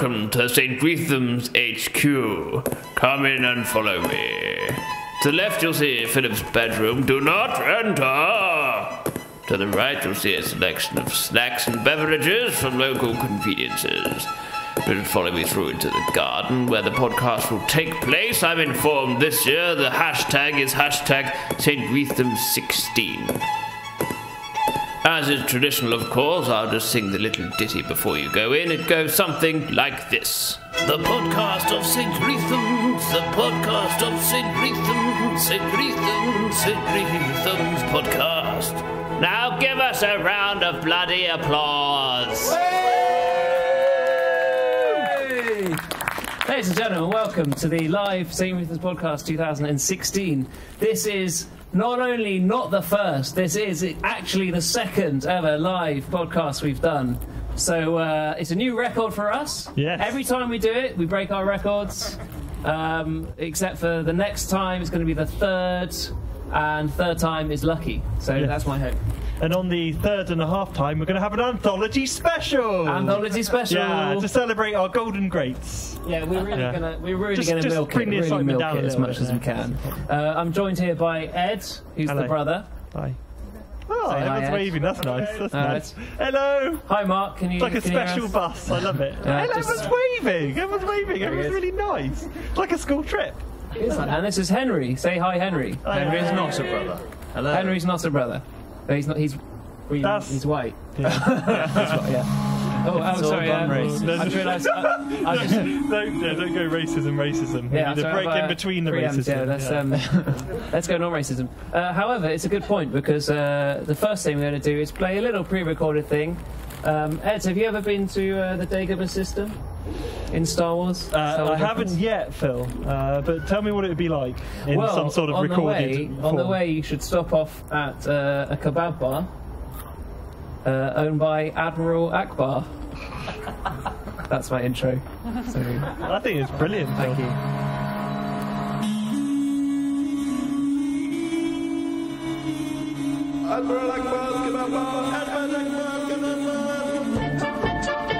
welcome to St. Reatham's HQ. Come in and follow me. To the left you'll see Philip's bedroom. Do not enter! To the right you'll see a selection of snacks and beverages from local conveniences. Then follow me through into the garden where the podcast will take place. I'm informed this year the hashtag is hashtag St. Reatham16. As is traditional, of course, I'll just sing the little ditty before you go in. It goes something like this. The podcast of St. Reatham's, the podcast of St. Reatham, St. Reatham, St. Reatham's podcast. Now give us a round of bloody applause. Ladies and gentlemen, welcome to the live St. Reatham's Podcast 2016. This is not only not the first, this is actually the second ever live podcast we've done. So it's a new record for us. Yes. Every time we do it, we break our records. Except for the next time, it's going to be the third, and third time is lucky. So that's my hope. And on the third and a half time, we're going to have an anthology special. Anthology special. Yeah, to celebrate our golden greats. Yeah, we're really gonna milk bring it. the Really milk down it as much as we can. I'm joined here by Ed, who's Hello. the brother. Hi. Oh, Say hi, everyone's Ed. waving. That's nice. That's nice. Hello. Hi, Mark. Can you? It's like a can you hear special us? bus. I love it. Yeah, Everyone's waving. Everyone's waving. Everyone's really nice. It's like a school trip. And this is Henry. Say hi, Henry. Henry is not a brother. Hello. Henry's not a brother. But he's not. He's white. Yeah. He's white, yeah. Oh, I'm sorry. I just realised. Don't go racism. Yeah, We need to break in between the racism. Let's go non-racism. However, it's a good point because the first thing we're going to do is play a little pre-recorded thing. Ed, have you ever been to the Dagobah system in Star Wars? I haven't yet, Phil. But tell me what it would be like in some sort of recorded form. On the way, you should stop off at a kebab bar owned by Admiral Akbar. That's my intro. So, I think it's brilliant. thank you.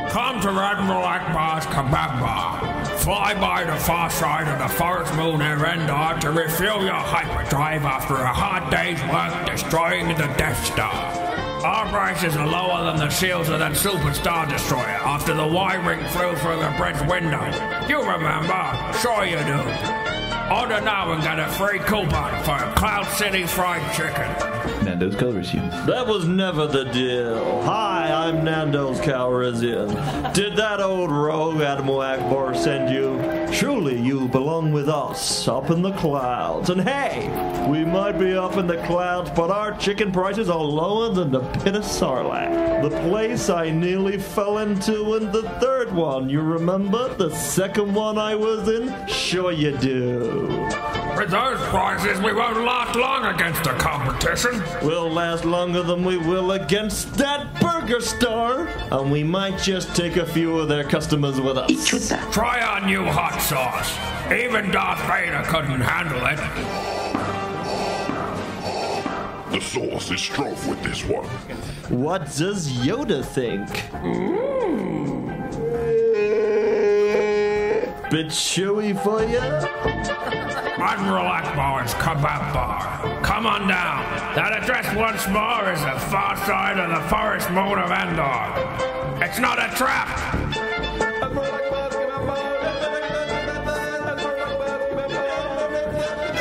Come to Admiral Akbar's Kebab Bar. Fly by the far side of the forest moon Erendar to refuel your hyperdrive after a hard day's work destroying the Death Star. Our prices are lower than the shields of that Superstar Destroyer after the Y-ring flew through the bridge window. You remember? Sure you do. Order now and get a free coupon for Cloud City Fried Chicken. Nando's Calrissian. That was never the deal. Hi, I'm Nando's Calrissian. Did that old rogue Admiral Akbar send you? Surely you belong with us, up in the clouds. And hey, we might be up in the clouds, but our chicken prices are lower than the pit of Sarlacc. The place I nearly fell into in the third one. You remember? The second one I was in? Sure you do. With those prices, we won't last long against the competition. We'll last longer than we will against that burger star, and we might just take a few of their customers with us. Try our new hot sauce. Even Darth Vader couldn't handle it. The sauce is strong with this one. What does Yoda think? Bit chewy for you? Admiral Akbar's Kebab Bar. Come on down. That address once more is the far side of the forest moon of Endor. It's not a trap.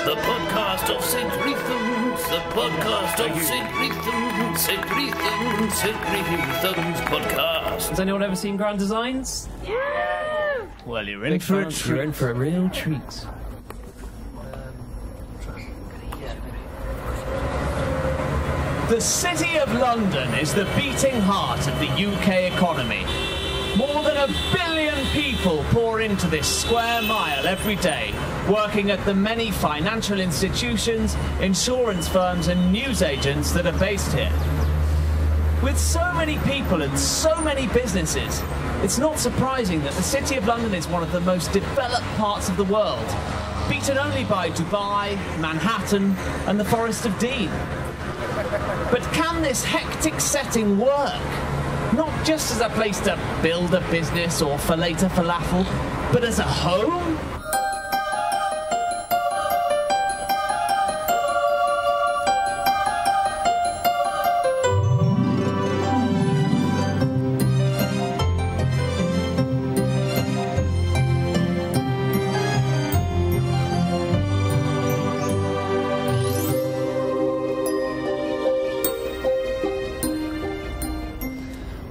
The podcast of St. Reatham's, the podcast of St. Reatham's, St. Reatham's, St. Reatham's podcast. Has anyone ever seen Grand Designs? Well, you're in You're in for a real treat. The City of London is the beating heart of the UK economy. More than 1 billion people pour into this square mile every day, working at the many financial institutions, insurance firms and newsagents that are based here. With so many people and so many businesses, it's not surprising that the City of London is one of the most developed parts of the world, beaten only by Dubai, Manhattan and the Forest of Dean. But can this hectic setting work? Not just as a place to build a business or for later falafel, but as a home?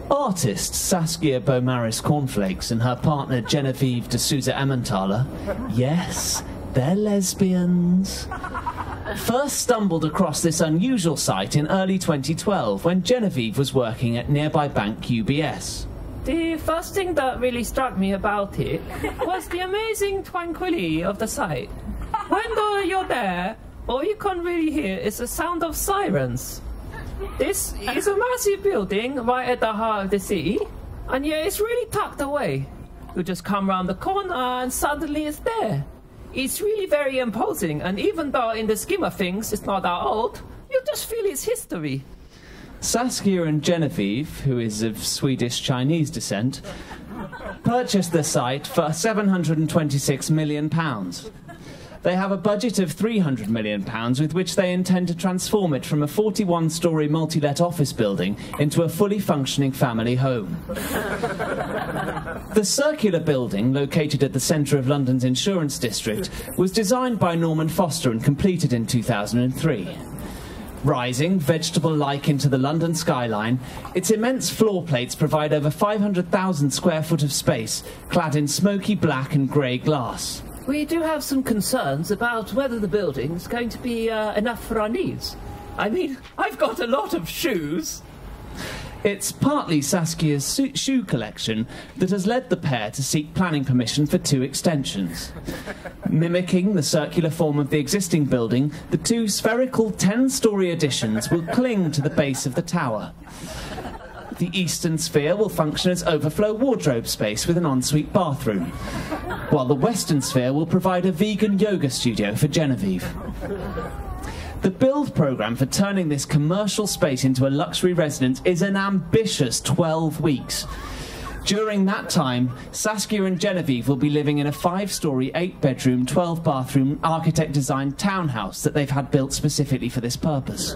Artist Saskia Beaumaris Cornflakes and her partner Genevieve de Souza Emmentaler, yes, they're lesbians, first stumbled across this unusual site in early 2012 when Genevieve was working at nearby bank UBS. The first thing that really struck me about it was the amazing tranquility of the site. When you're there, all you can really hear is the sound of sirens. This is a massive building right at the heart of the city, and yet it's really tucked away. You just come round the corner and suddenly it's there. It's really very imposing, and even though in the scheme of things it's not that old, you just feel its history. Saskia and Genevieve, who is of Swedish-Chinese descent, purchased the site for £726 million. They have a budget of £300 million with which they intend to transform it from a 41-storey multi-let office building into a fully functioning family home. The circular building, located at the centre of London's insurance district, was designed by Norman Foster and completed in 2003. Rising, vegetable-like into the London skyline, its immense floor plates provide over 500,000 square foot of space, clad in smoky black and grey glass. We do have some concerns about whether the building's going to be enough for our needs. I mean, I've got a lot of shoes. It's partly Saskia's shoe collection that has led the pair to seek planning permission for 2 extensions. Mimicking the circular form of the existing building, the 2 spherical 10-storey additions will cling to the base of the tower. The eastern sphere will function as overflow wardrobe space with an ensuite bathroom, while the western sphere will provide a vegan yoga studio for Genevieve. The build programme for turning this commercial space into a luxury residence is an ambitious 12 weeks. During that time, Saskia and Genevieve will be living in a 5-storey, 8-bedroom, 12-bathroom, architect-designed townhouse that they've had built specifically for this purpose.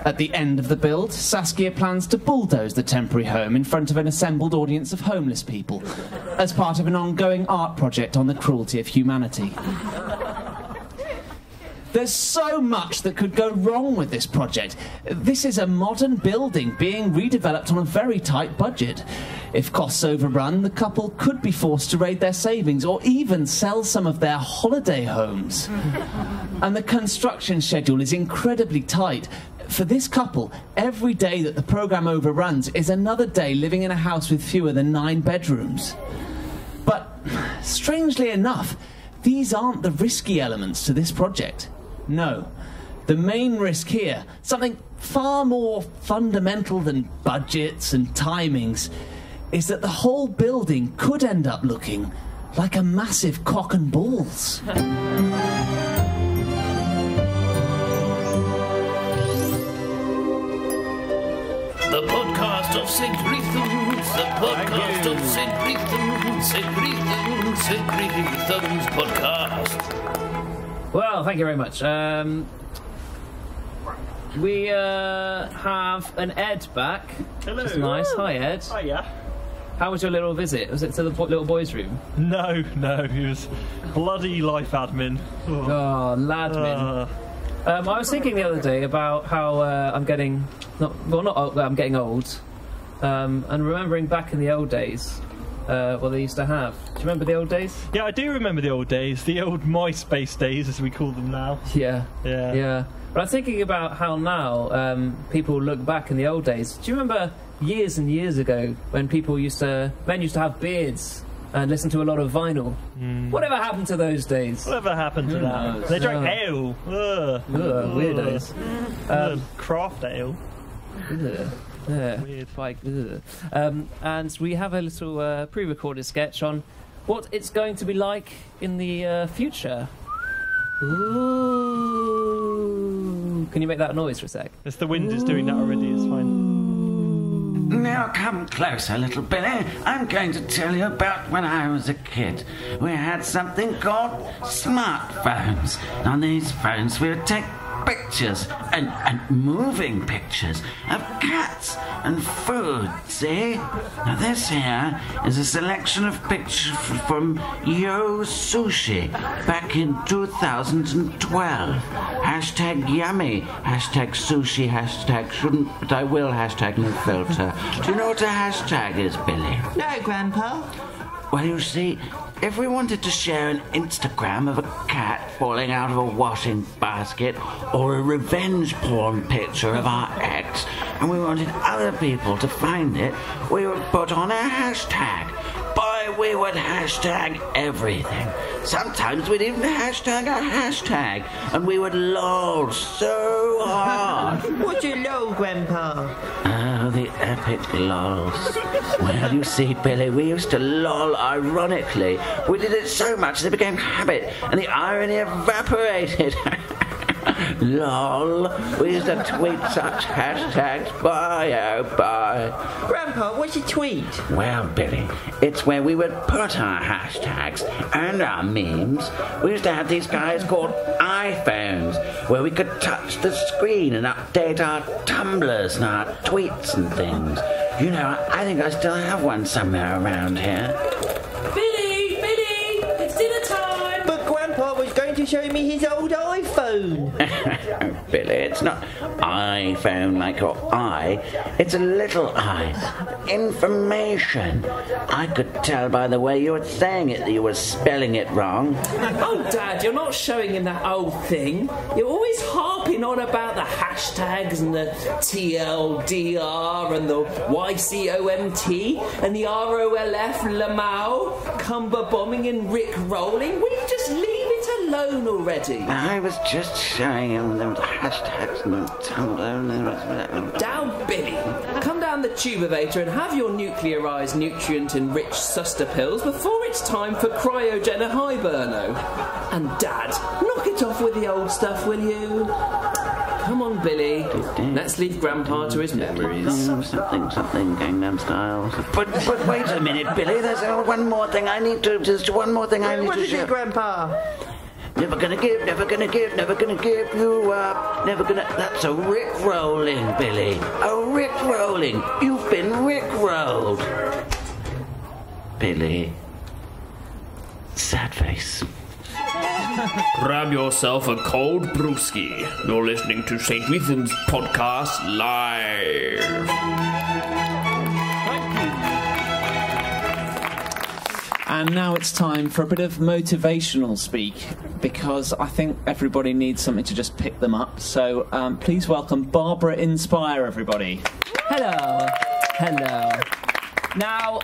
At the end of the build, Saskia plans to bulldoze the temporary home in front of an assembled audience of homeless people as part of an ongoing art project on the cruelty of humanity. There's so much that could go wrong with this project. This is a modern building being redeveloped on a very tight budget. If costs overrun, the couple could be forced to raid their savings or even sell some of their holiday homes. And the construction schedule is incredibly tight. For this couple, every day that the programme overruns is another day living in a house with fewer than 9 bedrooms. But, strangely enough, these aren't the risky elements to this project. No. The main risk here, something far more fundamental than budgets and timings, is that the whole building could end up looking like a massive cock and balls. The podcast of St. Reatham's, the podcast of St. Reatham's podcast. Well, thank you very much. We have an Ed back. Hello. Which is nice. Hi, Ed. Oh, yeah. How was your little visit? Was it to the little boy's room? No, he was bloody life admin. Oh, ladmin. I was thinking the other day about how I'm getting I'm getting old, and remembering back in the old days what they used to have. Do you remember the old days? Yeah, I do remember the old days, the old MySpace days, as we call them now. Yeah. Yeah. But I'm thinking about how now people look back in the old days. Do you remember years and years ago when men used to have beards and listen to a lot of vinyl? Whatever happened to those days? Whatever happened to that? They drank ale. Ugh. Weirdos. Craft ale. Yeah. Weird. Like, and we have a little pre-recorded sketch on what it's going to be like in the future. Ooh. Can you make that noise for a sec? It's the wind is doing that already, it's fine. Now come closer, little Billy. I'm going to tell you about when I was a kid. We had something called smartphones. On these phones we would take pictures and moving pictures of cats and food, see? Now this here is a selection of pictures from Yo Sushi back in 2012. Hashtag yummy, hashtag sushi, hashtag shouldn't, but I will, hashtag no filter. Do you know what a hashtag is, Billy? No, Grandpa. Well, you see, if we wanted to share an Instagram of a cat falling out of a washing basket or a revenge porn picture of our ex, and we wanted other people to find it, we would put on a hashtag. Boy, we would hashtag everything. Sometimes we'd even hashtag a hashtag, and we would lol so hard. What'd you lol, Grandpa? Oh, the epic lols. Well, you see, Billy, we used to lol ironically. We did it so much that it became habit, and the irony evaporated. Lol. We used to tweet such hashtags. Bye, oh, bye. Grandpa, what's a tweet? Well, Billy, it's where we would put our hashtags and our memes. We used to have these guys called iPhones, where we could touch the screen and update our tumblers and our tweets and things. You know, I think I still have one somewhere around here. Billy, it's dinner time. But Grandpa was going to show me his old iPhone. Billy, it's not iPhone like your eye. It's a little I. Information. I could tell by the way you were saying it that you were spelling it wrong. Oh, Dad, you're not showing him that old thing. You're always harping on about the hashtags and the TLDR and the YCOMT and the ROLF Lamau, Cumber bombing and Rick rolling. Will you just leave it alone already? I was just showing him them hashtags and the tumblr. Down, Billy. Come down the tubevator and have your nuclearised nutrient-enriched suster pills before it's time for cryogenic hiberno. And Dad, knock it off with the old stuff, will you? Come on, Billy. Let's leave Grandpa to his memories. Something, Gangnam Style. But wait a minute, Billy. There's one more thing I need to. Just one more thing I need to. What is it, Grandpa? Never gonna give, never gonna give, never gonna give you up. Never gonna. That's a Rick-rolling, Billy. A Rick-rolling. You've been Rick-rolled. Billy. Sad face. Grab yourself a cold brewski. You're listening to St. Reatham's Podcast live. And now it's time for a bit of motivational speak, because I think everybody needs something to just pick them up. So please welcome Barbara Inspire, everybody. Hello. Now,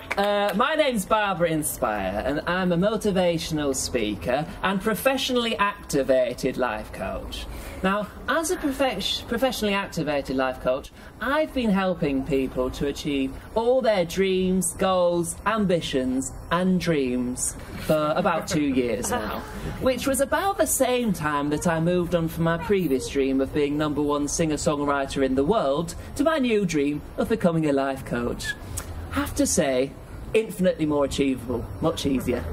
my name's Barbara Inspire, and I'm a motivational speaker and professionally activated life coach. Now, as a professionally activated life coach, I've been helping people to achieve all their dreams, goals, ambitions and dreams for about 2 years now, which was about the same time that I moved on from my previous dream of being #1 singer-songwriter in the world to my new dream of becoming a life coach. Have to say, infinitely more achievable, much easier.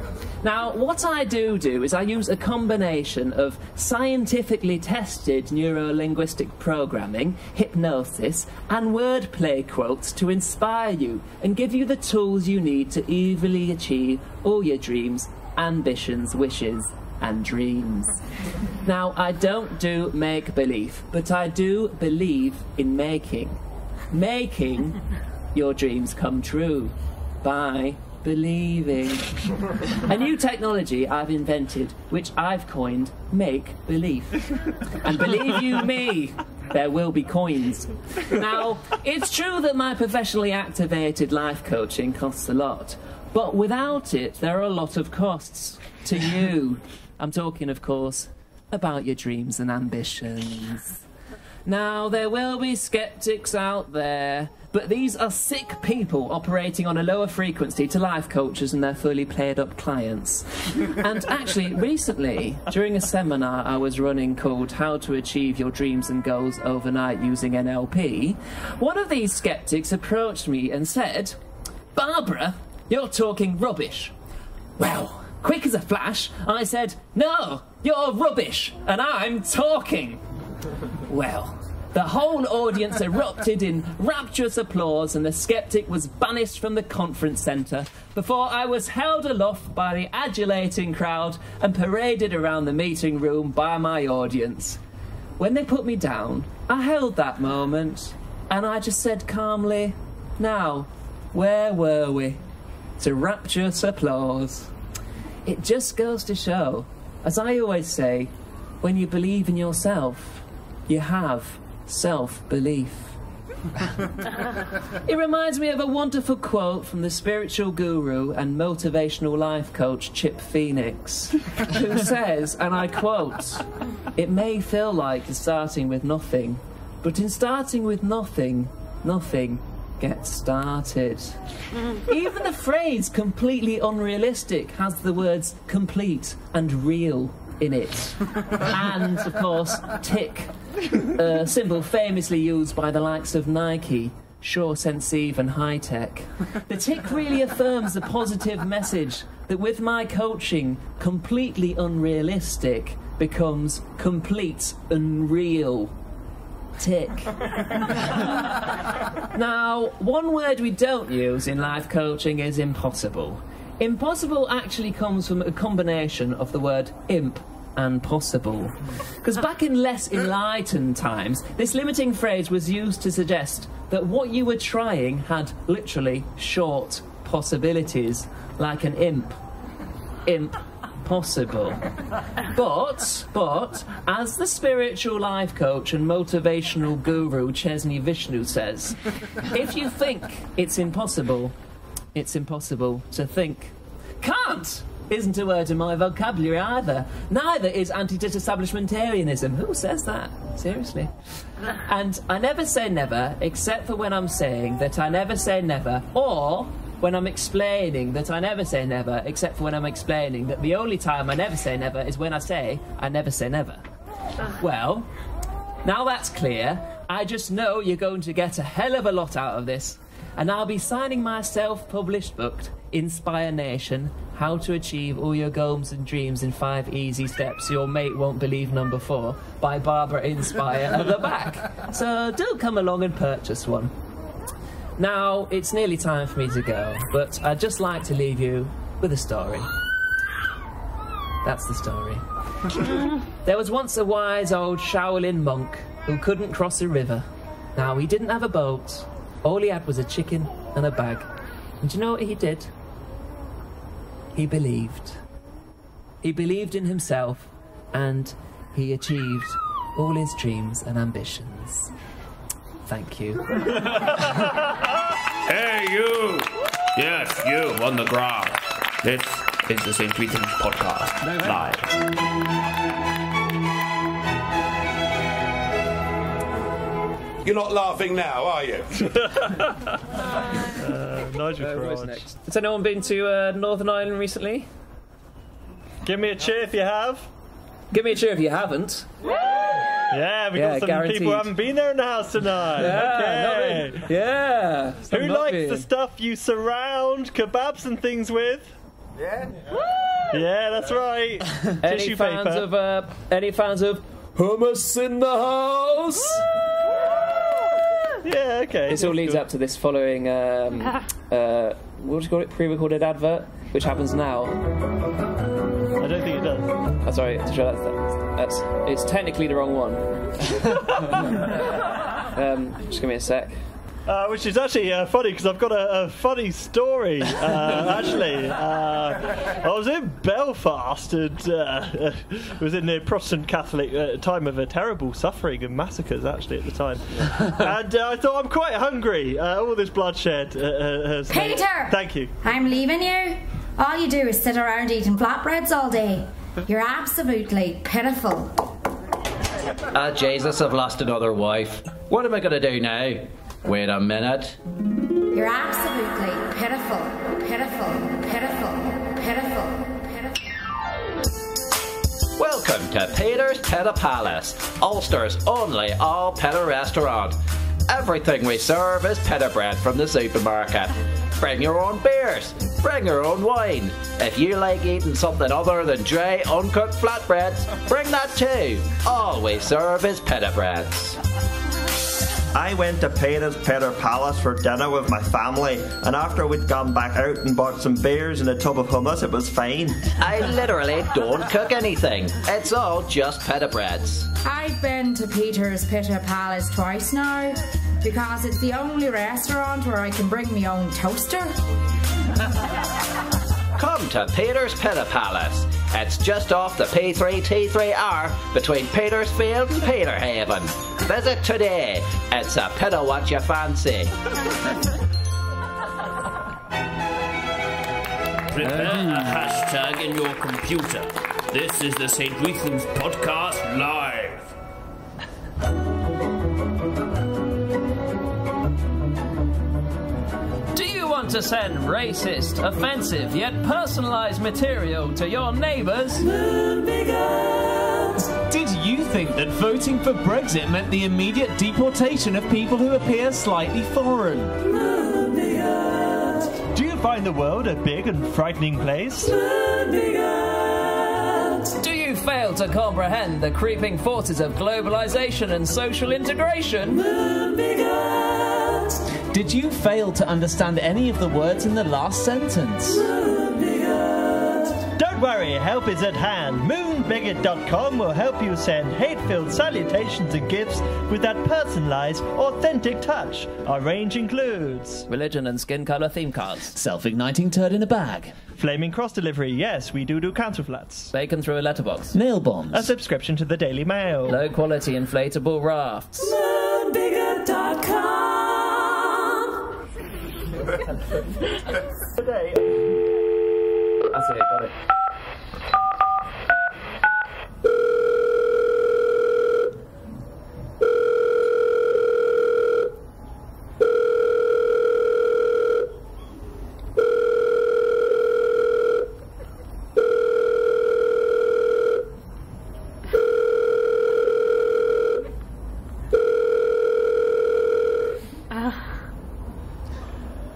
Now, what I do is I use a combination of scientifically tested neuro-linguistic programming, hypnosis, and wordplay quotes to inspire you and give you the tools you need to easily achieve all your dreams, ambitions, wishes, and dreams. Now, I don't do make-believe, but I do believe in making your dreams come true by believing. A new technology I've invented, which I've coined Make Belief. And believe you me, there will be coins. Now, it's true that my professionally activated life coaching costs a lot, but without it, there are a lot of costs to you. I'm talking, of course, about your dreams and ambitions. Now, there will be skeptics out there, but these are sick people operating on a lower frequency to life coaches and their fully played-up clients. And actually, recently, during a seminar I was running called How to Achieve Your Dreams and Goals Overnight Using NLP, one of these skeptics approached me and said, "Barbara, you're talking rubbish." Well, quick as a flash, I said, "No, you're rubbish, and I'm talking." Well, the whole audience erupted in rapturous applause and the skeptic was banished from the conference centre before I was held aloft by the adulating crowd and paraded around the meeting room by my audience. When they put me down, I held that moment and I just said calmly, "Now, where were we?" To rapturous applause. It just goes to show, as I always say, when you believe in yourself, you have self-belief. It reminds me of a wonderful quote from the spiritual guru and motivational life coach Chip Phoenix, who says, and I quote, "It may feel like you're starting with nothing, but in starting with nothing, nothing gets started." Even the phrase completely unrealistic has the words complete and real in it. And, of course, tick, a symbol famously used by the likes of Nike, Sure Sensive and High Tech. The tick really affirms the positive message that with my coaching, completely unrealistic becomes complete and real. Tick. Now, one word we don't use in life coaching is impossible. Impossible actually comes from a combination of the word imp and possible. Because back in less enlightened times, this limiting phrase was used to suggest that what you were trying had literally short possibilities, like an imp. Imp possible. But, as the spiritual life coach and motivational guru Chesney Vishnu says, if you think it's impossible to think. Can't isn't a word in my vocabulary either. Neither is anti-disestablishmentarianism. Who says that? Seriously. And I never say never, except for when I'm saying that I never say never, or when I'm explaining that I never say never, except for when I'm explaining that the only time I never say never is when I say I never say never. Well, now that's clear, I just know you're going to get a hell of a lot out of this, and I'll be signing my self-published book, Inspire Nation, How to Achieve All Your Goals and Dreams in 5 Easy Steps Your Mate Won't Believe #4, by Barbara Inspire at the back. So do come along and purchase one. Now, it's nearly time for me to go, but I'd just like to leave you with a story. That's the story. There was once a wise old Shaolin monk who couldn't cross a river. Now, he didn't have a boat. All he had was a chicken and a bag. And do you know what he did? He believed. He believed in himself, and he achieved all his dreams and ambitions. Thank you. Hey, you! Yes, you on the ground. This is the St. Reatham Podcast. Live. You're not laughing now, are you? Nigel next. Has anyone been to Northern Ireland recently? Give me a cheer if you have. Give me a cheer if you haven't. Yeah, we got some guaranteed. people who haven't been there in the house tonight. Yeah, okay. Yeah. Who likes the stuff you surround kebabs and things with? Yeah. Yeah, that's right. Any fans of hummus in the house? Yeah, okay. This all leads up to this following, what do you call it, pre-recorded advert, which happens now. I don't think it does. Oh, sorry, it's technically the wrong one. Just give me a sec. Which is actually funny, because I've got a funny story, actually. I was in Belfast, and it was in the Protestant Catholic time of a terrible suffering and massacres, actually, at the time. And I thought, I'm quite hungry. All this bloodshed has... Peter! Thank you. I'm leaving you. All you do is sit around eating flatbreads all day. You're absolutely pitiful. Jesus, I've lost another wife. What am I going to do now? Wait a minute. You're absolutely pitiful, pitiful, pitiful, pitiful, pitiful. Welcome to Peter's Pita Palace, Ulster's only all-pita restaurant. Everything we serve is pita bread from the supermarket. Bring your own beers. Bring your own wine. If you like eating something other than dry, uncooked flatbreads, bring that too. All we serve is pita breads. I went to Peter's Pita Palace for dinner with my family, and after we'd gone back out and bought some beers and a tub of hummus, it was fine. I literally don't cook anything. It's all just pita breads. I've been to Peter's Pita Palace twice now, because it's the only restaurant where I can bring my own toaster. Come to Peter's Pita Palace. It's just off the P3T3R between Petersfield and Peterhaven. Visit today. It's a pita what you fancy. Prepare a hashtag in your computer. This is the St. Reatham's Podcast Live. Do you want to send racist, offensive, yet personalised material to your neighbours? Did you think that voting for Brexit meant the immediate deportation of people who appear slightly foreign? Do you find the world a big and frightening place? Do you fail to comprehend the creeping forces of globalisation and social integration? Did you fail to understand any of the words in the last sentence? Don't worry, help is at hand. Moonbigot.com will help you send hate-filled salutations and gifts with that personalised, authentic touch. Our range includes religion and skin colour theme cards, self-igniting turd in a bag, flaming cross delivery, yes, we do council flats, bacon through a letterbox, nail bombs, a subscription to the Daily Mail, low quality inflatable rafts. Moonbigot.com. Today. That's it, got it.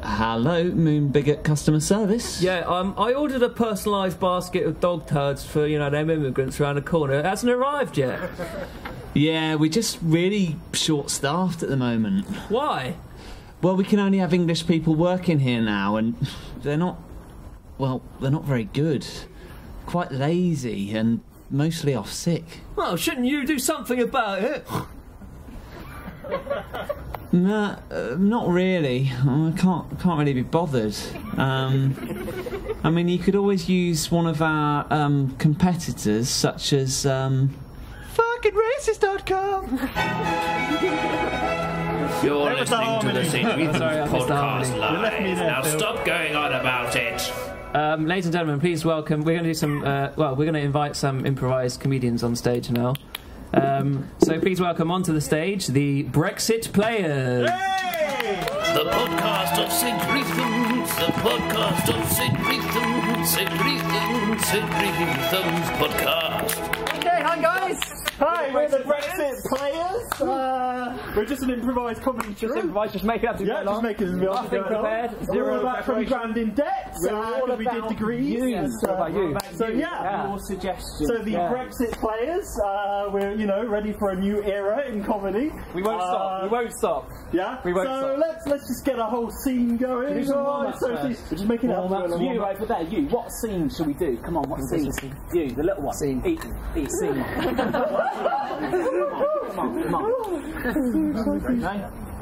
Hello, Moonbigot customer service. Yeah, I ordered a personalised basket of dog turds for, them immigrants around the corner. It hasn't arrived yet. Yeah, we're just really short-staffed at the moment. Why? Well, we can only have English people working here now, and they're not very good. Quite lazy and mostly off sick. Well, shouldn't you do something about it? Nah, not really. I can't really be bothered. I mean, you could always use one of our competitors, such as fuckingracist.com. You're listening to the St. Reatham's Podcast Live. Now stop going on about it. Ladies and gentlemen, please welcome. We're going to do some. We're going to invite some improvised comedians on stage now. So please welcome onto the stage the Brexit Players. Hey! The podcast of St. Reatham's. The podcast of St. Reatham's. St. Reatham's Podcast. Okay, hi guys. Hi, we're the Brexit Players. We're just an improvised comedy troupe. Just make it up to Yeah, just make it as Nothing prepared. We're all about 20 grand in debt. We did degrees. What about you? So yeah. Your suggestions. So the Brexit Players, we're ready for a new era in comedy. We won't stop. We won't stop. Yeah. We won't so stop. let's just get a whole scene going. Do some warm-ups So first. we're just making up. You over there. You. What scene shall we do? Come on. What scene? You, the little one. Scene. Eat. Scene. Come on.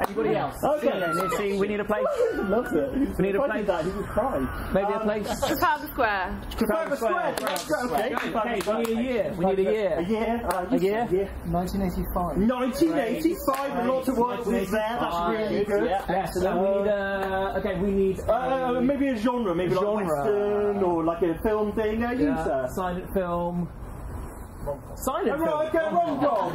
Anybody else? Okay. We need a place. Loves it. We need a place. He would cry. Maybe a place. Trafalgar Square. Trafalgar Square. Okay. We need a year. A year. 1985. 1985. A lot of work was there. That's really good. Yeah. So then we need. Maybe a genre. Maybe like Western or like a film thing. Silent film. Silent film. Right, okay, rom-com.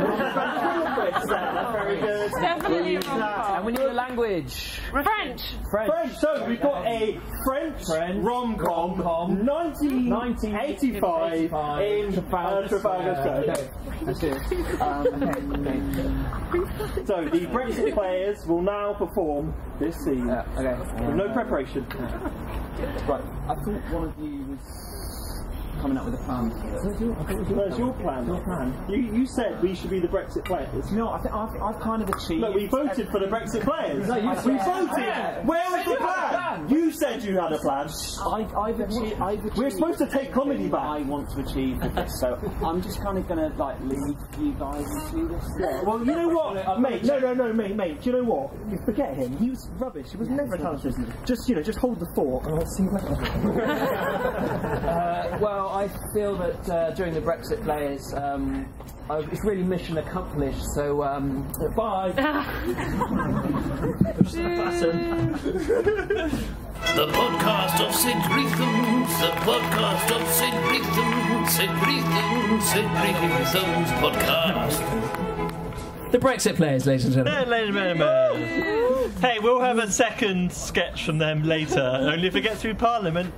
Very good. Definitely rom-com. And we need a language. French. So we've got a French rom-com 1985 in Trafalgar Square. Okay, let's do it. So the Brexit players will now perform this scene. Okay. With no preparation. Right, I thought one of you was coming up with a plan. Where's your plan? You said we should be the Brexit players. No, I think I've kind of achieved. Look, we voted for the Brexit players. No, we voted. Yeah. Where was the plan? You said you had a plan. I've achieved. We're supposed to take comedy back. I want to achieve this, so I'm just kind of going to lead you guys into this. Yeah. Well, you know what, mate? No, mate. Do you know what? You forget him. He was rubbish. He was never a talented. Just hold the fort, and I'll see what happens. Well, I feel that during the Brexit players, it's really mission accomplished. So bye. The podcast of St. Reatham, the podcast of St. Reatham, St. Reatham's podcast. The Brexit players, ladies and gentlemen. Ladies and gentlemen. Hey, we'll have a second sketch from them later, only if it gets through Parliament.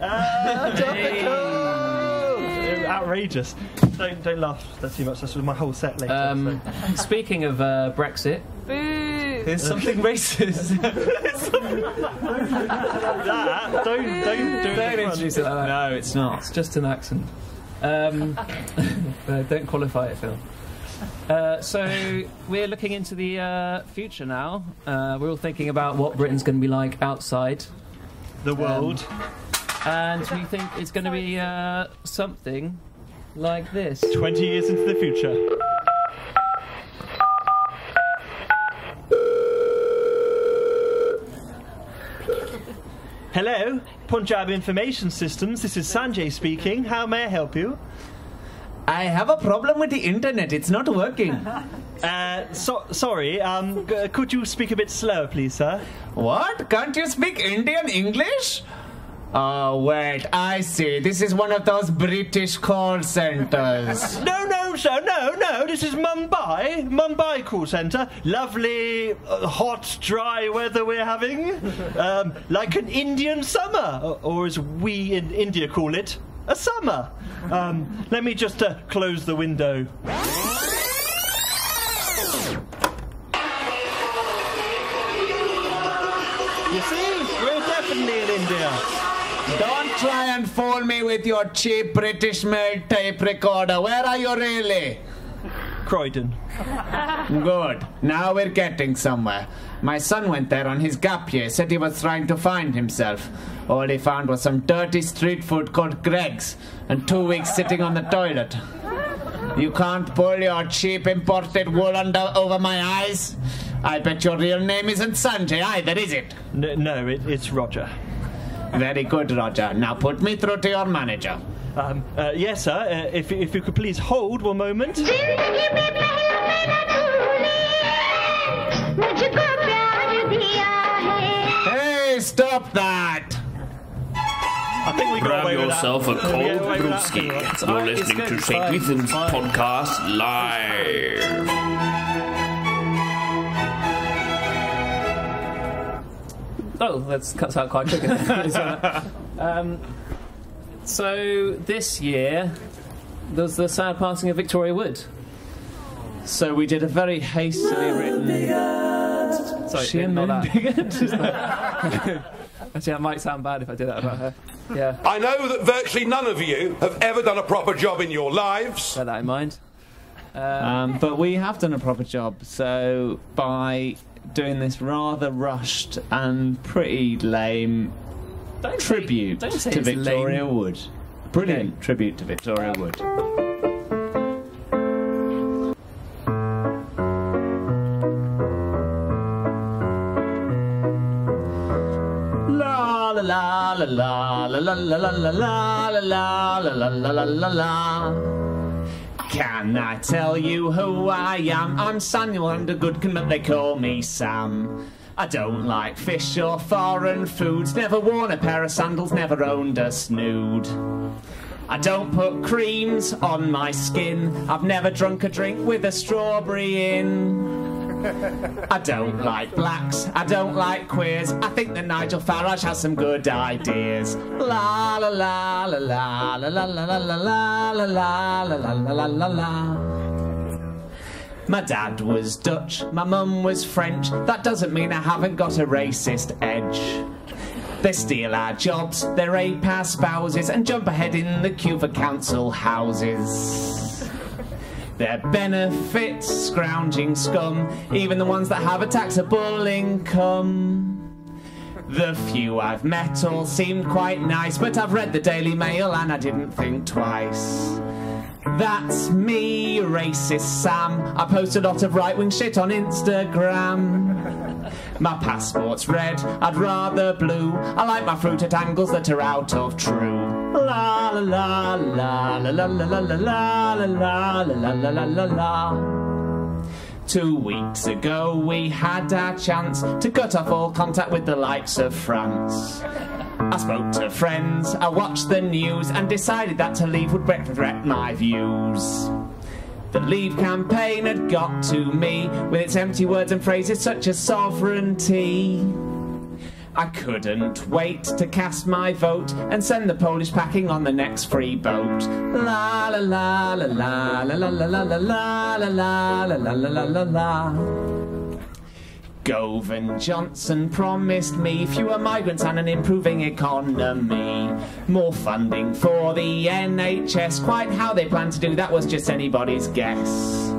Outrageous. Don't laugh too much. That's my whole set later. Speaking of Brexit, there's something racist. Don't introduce it like that. No, it's not. It's just an accent. Don't qualify it, Phil. So we're looking into the future now. We're all thinking about what Britain's going to be like outside the world. And we think it's going to be something like this. 20 years into the future. Hello, Punjab Information Systems. This is Sanjay speaking. How may I help you? I have a problem with the internet. It's not working. Sorry. Could you speak a bit slower, please, sir? What? Can't you speak Indian English? Oh, wait, I see. This is one of those British call centres. No, sir, no. This is Mumbai call centre. Lovely, hot, dry weather we're having. Like an Indian summer, or as we in India call it, a summer. Let me just close the window. You see, we're definitely in India. Don't try and fool me with your cheap British-made tape recorder. Where are you really? Croydon. Good. Now we're getting somewhere. My son went there on his gap year, said he was trying to find himself. All he found was some dirty street food called Greg's and 2 weeks sitting on the toilet. You can't pull your cheap imported wool over my eyes. I bet your real name isn't Sanjay either, is it? No, it's Roger. Very good, Roger. Now put me through to your manager. Yes, sir. If you could please hold one moment. Hey, stop that! I think we got away with that. Grab yourself a cold brewski. You're listening to St. Reatham's podcast live. Oh, that cuts out quite quick. So this year there was the sad passing of Victoria Wood. So we did a very hastily written. Sorry, not that. Actually, that might sound bad if I did that about her. Yeah. I know that virtually none of you have ever done a proper job in your lives. Bear that in mind. But we have done a proper job. So by doing this rather rushed and pretty lame tribute to Victoria Wood. Brilliant tribute to Victoria Wood. La la la la la la la la la la la la la la la. Can I tell you who I am? I'm Samuel Undergoodkin, but they call me Sam. I don't like fish or foreign foods, never worn a pair of sandals, never owned a snood. I don't put creams on my skin. I've never drunk a drink with a strawberry in. I don't like blacks, I don't like queers. I think that Nigel Farage has some good ideas. La la la la la la la la la la la la la la la la la. My dad was Dutch, my mum was French. That doesn't mean I haven't got a racist edge. They steal our jobs, they rape our spouses, and jump ahead in the queue for council houses. Their benefits, scrounging scum, even the ones that have a taxable income. The few I've met all seemed quite nice, but I've read the Daily Mail and I didn't think twice. That's me, racist Sam. I post a lot of right-wing shit on Instagram. My passport's red, I'd rather blue. I like my fruit at angles that are out of true. La la la la la la la la la la la la la la la la. 2 weeks ago we had our chance to cut off all contact with the likes of France. I spoke to friends, I watched the news and decided that to leave would regret my views. The Leave campaign had got to me with its empty words and phrases such as sovereignty. I couldn't wait to cast my vote and send the Polish packing on the next free boat. La la la la la la la la la la la la la la la la la. Gove and Johnson promised me fewer migrants and an improving economy. More funding for the NHS. Quite how they plan to do that was just anybody's guess.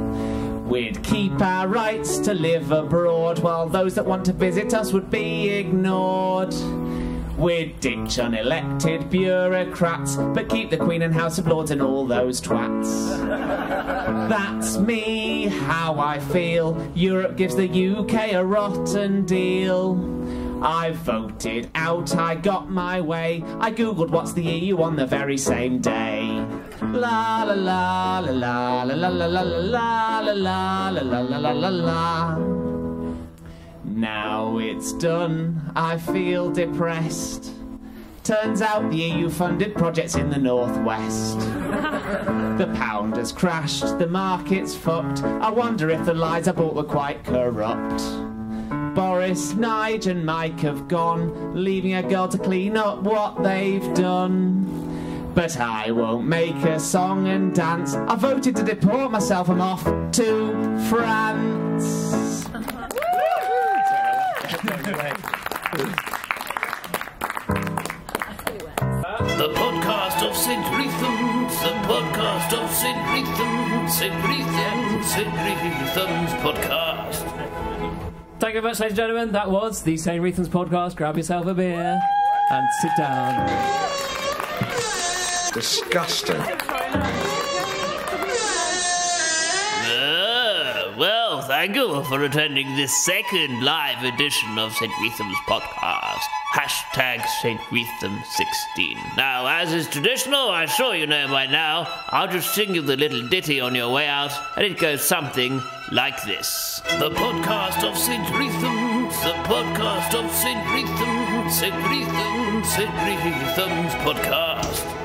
We'd keep our rights to live abroad, while those that want to visit us would be ignored. We'd ditch unelected bureaucrats, but keep the Queen and House of Lords and all those twats. That's me, how I feel. Europe gives the UK a rotten deal. I voted out, I got my way. I googled what's the EU on the very same day. La la la la la la la la la la la la la la la la la. Now it's done, I feel depressed. Turns out the EU funded projects in the northwest. The pound has crashed, the market's fucked. I wonder if the lies I bought were quite corrupt. Boris, Nige and Mike have gone, leaving a girl to clean up what they've done. But I won't make a song and dance. I voted to deport myself, I'm off to France. The podcast of St. Reatham, the podcast of St. Reatham, St. Reatham, St. Reatham's podcast. Thank you very much, ladies and gentlemen. That was the St. Reatham's podcast. Grab yourself a beer and sit down. Disgusting. Well, thank you for attending this second live edition of St. Reatham's podcast. Hashtag St. Reatham 16. Now, as is traditional, I'm sure you know by now, I'll just sing you the little ditty on your way out, and it goes something like this. The podcast of St. Reatham, the podcast of St. Reatham, St. Reatham, St. Reatham's podcast.